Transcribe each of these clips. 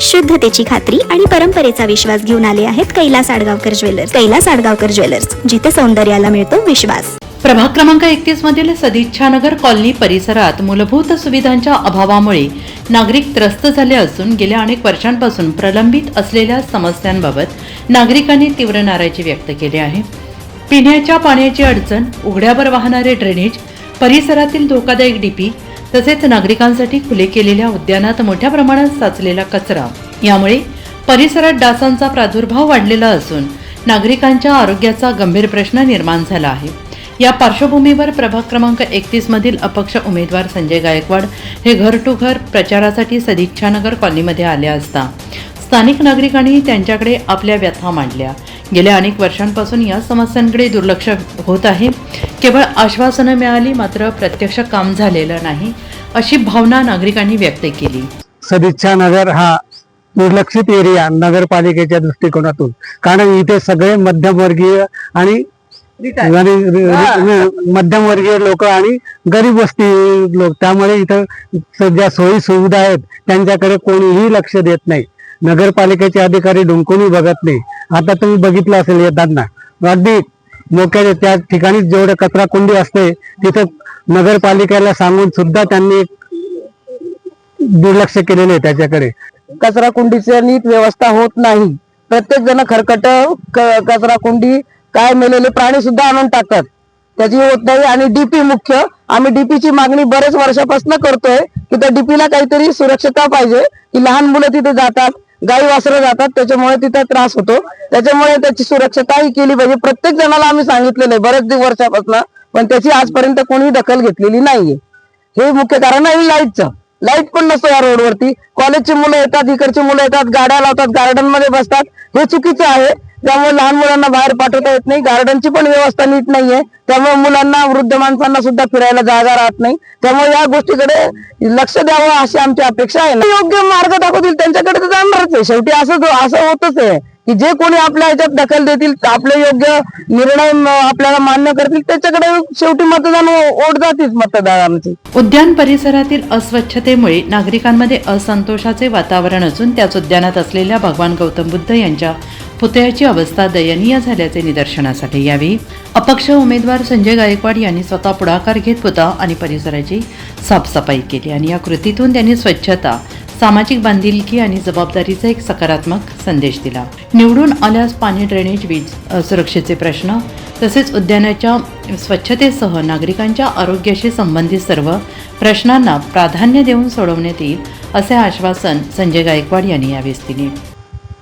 शुद्धतेची खात्री आणि परंपरेचा विश्वास घेऊन आले आहेत कैलास आडगावकर ज्वेलर्स. कैलास आडगावकर ज्वेलर्स, जिथे सौंदर्याला मिळतो विश्वास. प्रभाग क्रमांक 31 मधील सदिच्छानगर कॉलनी परिसरात मूलभूत सुविधांच्या अभावामुळे नागरिक त्रस्त झाले असून गेल्या अनेक वर्षांपासून प्रलंबित असलेल्या समस्यांबाबत नागरिकांनी तीव्र नाराजी व्यक्त केली आहे. पिण्याच्या पाण्याची अडचण, उघड्यावर वाहणारे ड्रेनेज, परिसरातील धोकादायक डीपी तसेच नागरिकांसाठी खुले केलेल्या उद्यानात मोठ्या प्रमाणात साचलेला कचरा यामुळे परिसरात डासांचा प्रादुर्भाव वाढलेला असून नागरिकांच्या आरोग्याचा गंभीर प्रश्न निर्माण झाला आहे. या पार्श्वभूमीवर प्रभाग क्रमांक 31 मधील अपक्ष उमेदवार संजय गायकवाड हे घर टू घर प्रचारासाठी सदिच्छानगर कॉलनीमध्ये आले असता स्थानिक नागरिकांनी त्यांच्याकडे आपल्या व्यथा मांडल्या. गेल्या अनेक वर्षांपासून या समस्यांकडे दुर्लक्ष होत आहे. केवळ आश्वासनं मिळाली मात्र प्रत्यक्ष काम झालेलं नाही अशी भावना नागरिकांनी व्यक्त केली. सदिच्छानगर हा दुर्लक्षित एरिया नगरपालिकेच्या दृष्टिकोनातून, कारण इथे सगळे मध्यमवर्गीय आणि मध्यमवर्गीय लोक आणि गरीब वस्ती लोक, त्यामुळे इथं ज्या सोयी सुविधा आहेत त्यांच्याकडे कोणीही लक्ष देत नाही. नगरपालिकेचे अधिकारी डुंकूनही बघत नाही. आता तुम्ही बघितलं असेल येताना अगदी मोक्याच्या त्या ठिकाणी जेवढे कचरा कुंडी असते तिथे नगरपालिकेला सांगून सुद्धा त्यांनी दुर्लक्ष केलेले आहे त्याच्याकडे. कचरा कुंडीची नीट व्यवस्था होत नाही. प्रत्येक जण खरकट कचरा कुंडी काय मेलेले प्राणी सुद्धा आणून टाकतात, त्याची होत नाही. आणि डीपी मुख्य, आम्ही डीपीची मागणी बरेच वर्षापासून करतोय की त्या डीपीला काहीतरी सुरक्षता पाहिजे. की लहान मुलं तिथे जातात, गाई वासरं जातात, त्याच्यामुळे तिथे त्रास होतो. त्याच्यामुळे त्याची सुरक्षताही केली पाहिजे. प्रत्येक जणाला आम्ही सांगितलेलं आहे बरेच वर्षापासून, पण त्याची आजपर्यंत कोणी दखल घेतलेली नाहीये. हे मुख्य कारण आहे लाईटचं. लाईट पण नसतो या रोडवरती. कॉलेजची मुलं येतात, इकडची मुलं येतात, गाड्या लावतात, गार्डन मध्ये बसतात. हे चुकीचं आहे. त्यामुळे लहान मुलांना बाहेर पाठवता येत नाही. गार्डनची पण व्यवस्था नीट नाहीये. त्यामुळे मुलांना, वृद्ध माणसांना सुद्धा फिरायला जागा राहत नाही. त्यामुळे या गोष्टीकडे लक्ष द्यावं अशी आमची अपेक्षा आहे. योग्य मार्ग दाखवतील त्यांच्याकडे तर जाणारच आहे. शेवटी असं होतच आहे की जे कोणी आपल्या ह्याच्यात दखल देतील, आपले योग्य निर्णय आपल्याला मान्य करतील, त्याच्याकडे शेवटी मतदान वोट जातीच मतदारांची. उद्यान परिसरातील अस्वच्छतेमुळे नागरिकांमध्ये असंतोषाचे वातावरण असून त्याच उद्यानात असलेल्या भगवान गौतम बुद्ध यांच्या पुतळ्याची अवस्था दयनीय झाल्याचे निदर्शनासाठी यावेळी अपक्ष उमेदवार संजय गायकवाड यांनी स्वतः पुढाकार घेत पुतळा आणि परिसराची साफसफाई केली आणि या कृतीतून त्यांनी स्वच्छता, सामाजिक बांधिलकी आणि जबाबदारीचा एक सकारात्मक संदेश दिला. निवडून आल्यास पाणी, ड्रेनेज, वीज सुरक्षेचे प्रश्न तसेच उद्यानाच्या स्वच्छतेसह नागरिकांच्या आरोग्याशी संबंधित सर्व प्रश्नांना प्राधान्य देऊन सोडवण्यात येईल असे आश्वासन संजय गायकवाड यांनी यावेळी दिले.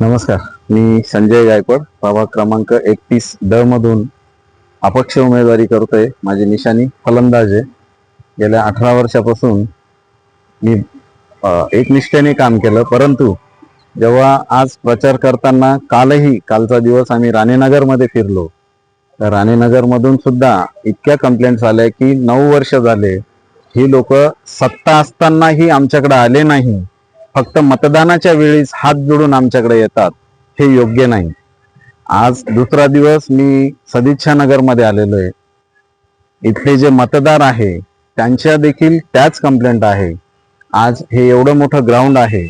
नमस्कार, मी संजय गायकवाड प्रभाग क्रमांक 31 ड मधून अपक्ष उमेदवारी करतोय. माझी निशाणी फलंदाज आहे. गेल्या 18 वर्षापासून मी एकनिष्ठेने काम केलं, परंतु जेव्हा आज प्रचार करताना कालचा दिवस आम्ही राणेनगरमध्ये फिरलो, तर राणेनगरमधून सुद्धा इतक्या कंप्लेंट्स आल्या की 9 वर्ष झाले ही लोक सत्ता असतानाही आमच्याकडे आले नाही, फक्त मतदानाच्या वेळीच हात जोडून आमच्याकडे येतात. हे योग्य नाही. आज दुसरा दिवस मी सदिच्छानगर मध्ये आलेलो आहे. इथले जे मतदार आहे त्यांच्या देखील त्याच कंप्लेंट आहे. आज हे एवढं मोठं ग्राउंड आहे,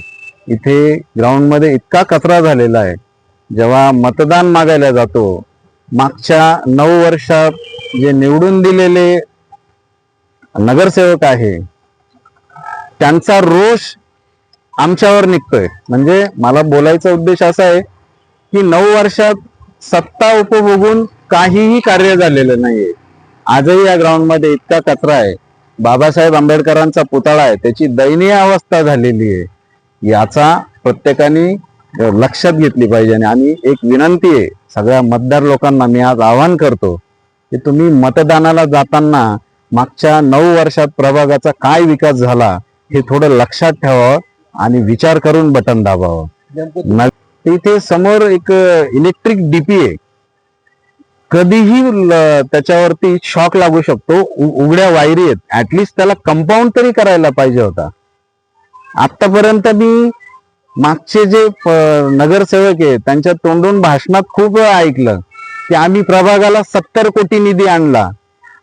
इथे ग्राउंड मध्ये इतका कचरा झालेला आहे. जेव्हा मतदान मागायला जातो, मागच्या 9 वर्षात जे निवडून दिलेले नगरसेवक आहे त्यांचा रोष आमच्यावर निघतोय. म्हणजे मला बोलायचा उद्देश असा आहे की 9 वर्षात सत्ता उपभोगून काहीही कार्य झालेलं नाहीये. आजही या ग्राउंड मध्ये इतका कचरा आहे. बाबासाहेब आंबेडकरांचा पुतळा आहे, त्याची दयनीय अवस्था झालेली आहे. याचा प्रत्येकाने लक्षात घेतली पाहिजे. आणि एक विनंती आहे सगळ्या मतदार लोकांना, मी आज आवाहन करतो की तुम्ही मतदानाला जाताना मागच्या 9 वर्षात प्रभागाचा काय विकास झाला हे थोडं लक्षात ठेवावं आणि विचार करून बटन दाबावं. इथे समोर एक इलेक्ट्रिक डीपी आहे, कधीही त्याच्यावरती शॉक लागू शकतो. उघड्या वायरी आहेत, ऍटलिस्ट त्याला कंपाऊंड तरी करायला पाहिजे होता. आतापर्यंत मी मागचे जे नगरसेवक आहेत त्यांच्या तोंडून भाषणात खूप वेळा ऐकलं की आम्ही प्रभागाला 70 कोटी निधी आणला.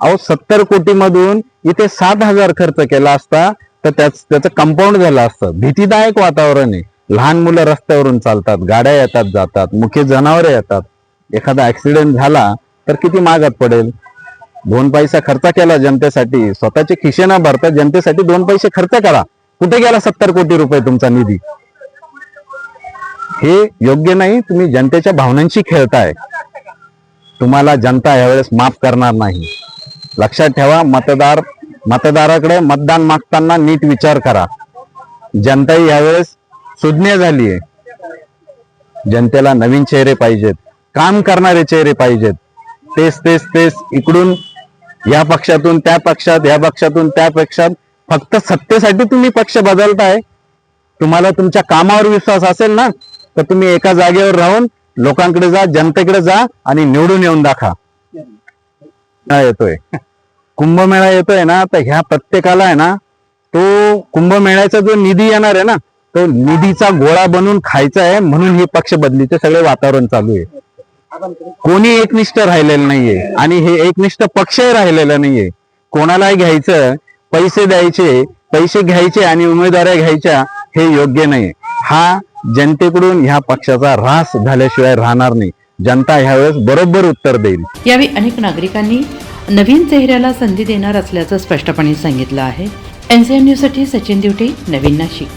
अहो 70 कोटी मधून इथे 7,000 खर्च केला असता तर त्याचं कंपाऊंड झालं असतं. भीतीदायक वातावरण आहे. लहान मुलं रस्त्यावरून चालतात, गाड्या येतात जातात, मुख्य जनावरे येतात. एखादा ऍक्सिडेंट झाला तर किती महागात पडेल. 2 पैसा खर्च केला जनतेसाठी, स्वतःचे खिशे न भरता जनतेसाठी 2 पैसे खर्च करा. कुठे गेला 70 कोटी रुपये तुमचा निधी? हे योग्य नाही. तुम्ही जनतेच्या भावनांशी खेळताय. तुम्हाला जनता यावेळेस माफ करणार नाही. लक्षात ठेवा, मतदाराकडे मतदान मागताना नीट विचार करा. जनता यावेळेस सुज्ञ झालीये. जनतेला नवीन चेहरे पाहिजेत, काम करणारे चेहरे पाहिजेत. तेच इकडून या पक्षातून त्या पक्षात, या पक्षातून त्या पक्षात, फक्त सत्तेसाठी तुम्ही पक्ष बदलताय. तुम्हाला तुमच्या कामावर विश्वास असेल ना, तर तुम्ही एका जागेवर राहून लोकांकडे जा, जनतेकडे जा आणि निवडून येऊन दाखवा. येतोय कुंभमेळा येतोय ना, तर ह्या प्रत्येकाला आहे ना, तो कुंभमेळ्याचा जो निधी येणार आहे ना, तो निधीचा गोळा बनवून खायचा आहे. म्हणून हे पक्ष बदलीचे सगळे वातावरण चालू आहे. कोणी एकनिष्ठ राहिलेलं नाहीये आणि हे एकनिष्ठ पक्षही राहिलेला नाहीये. कोणालाही घ्यायचं, पैसे द्यायचे, पैसे घ्यायचे आणि उमेदवाऱ्या घ्यायच्या, हे योग्य नाही. हा जनतेकडून ह्या पक्षाचा ऱ्हास झाल्याशिवाय राहणार नाही. जनता ह्यावेळेस बरोबर उत्तर देईल. यावेळी अनेक नागरिकांनी नवीन चेहऱ्याला संधी देणार असल्याचं स्पष्टपणे सांगितलं आहे. NCN न्यूजसाठी सचिन दिवटे, नवीन नाशिक.